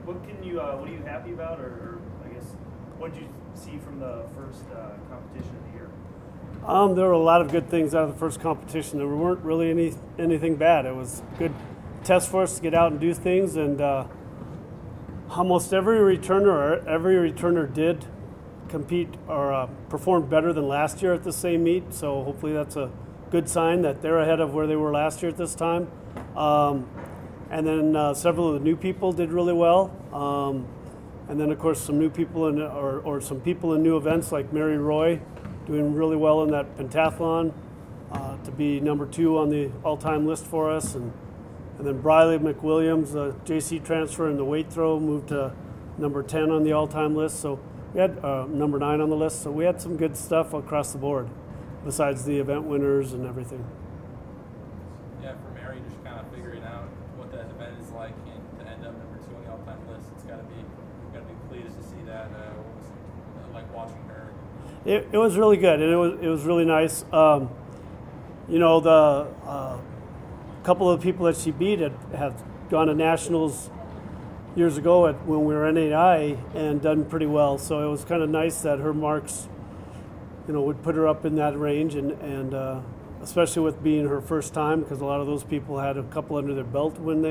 what are you happy about, or I guess what did you see from the first competition of the year? There were a lot of good things out of the first competition. There weren't really anything bad. It was a good test for us to get out and do things, and almost every returner did compete or performed better than last year at the same meet. So hopefully that's a good sign that they're ahead of where they were last year at this time. And then several of the new people did really well. And then of course some new people or some people in new events like Mary Roy doing really well in that pentathlon to be number 2 on the all-time list for us. And then Briley McWilliams, the JC transfer in the weight throw, moved to number 10 on the all-time list. So we had number 9 on the list. So we had some good stuff across the board, besides the event winners and everything. Yeah, for Mary, just kind of figuring out what that event is like, and to end up number 2 on the all-time list, it's got to be pleased to see that. What was it like watching her? It was really good, and it was really nice. You know, the couple of the people that she beat had gone to nationals years ago when we were NAI and done pretty well. So it was kind of nice that her marks, you know, would put her up in that range, and especially with being her first time, because a lot of those people had a couple under their belt when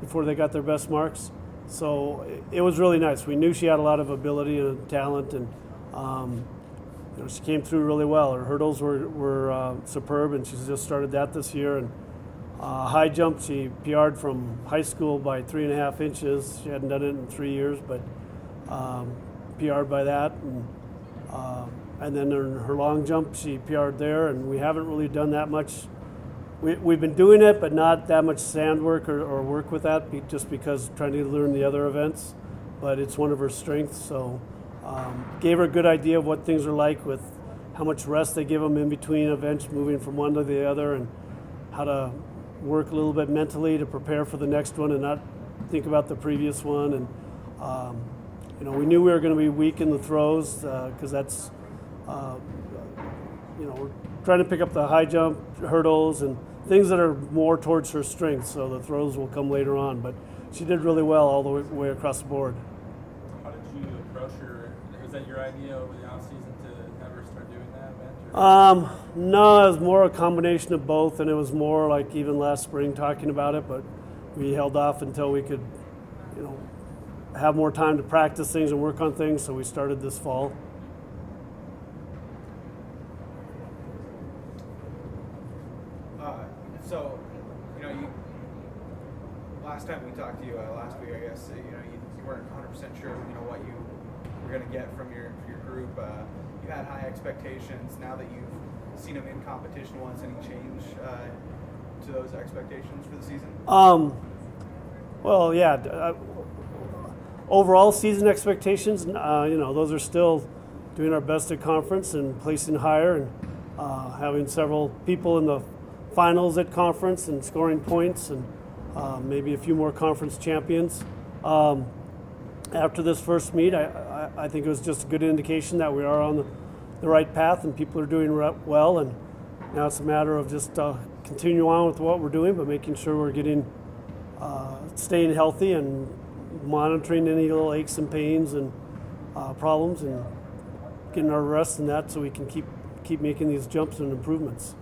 before they got their best marks. So it was really nice. We knew she had a lot of ability and talent, and you know, she came through really well. Her hurdles were superb, and she's just started that this year. And high jump, she PR'd from high school by 3.5 inches. She hadn't done it in 3 years, but PR'd by that. And then in her long jump, she PR'd there, and we haven't really done that much. We've been doing it, but not that much sand work or work with that, just because trying to learn the other events. But it's one of her strengths, so gave her a good idea of what things are like with how much rest they give them in between events, moving from one to the other, and how to work a little bit mentally to prepare for the next one and not think about the previous one. And you know, we knew we were going to be weak in the throws because that's you know, we're trying to pick up the high jump, hurdles, and things that are more towards her strengths. So the throws will come later on, but she did really well all the way across the board. How did you approach her? Was that your idea over the off season to have her start doing that event? No, it was more a combination of both, and it was more like even last spring talking about it, but we held off until we could, you know, have more time to practice things and work on things. So we started this fall. So, you know, last time we talked to you last week, I guess, you know, you weren't 100% sure, you know, what you were going to get from your group. You had high expectations. Now that you've seen them in competition once, any change to those expectations for the season? Well, yeah. Overall season expectations, you know, those are still doing our best at conference and placing higher, and having several people in the finals at conference and scoring points, and maybe a few more conference champions. After this first meet, I think it was just a good indication that we are on the right path and people are doing well, and now it's a matter of just continuing on with what we're doing, but making sure we're getting staying healthy and monitoring any little aches and pains and problems, and getting our rest in that so we can keep making these jumps and improvements.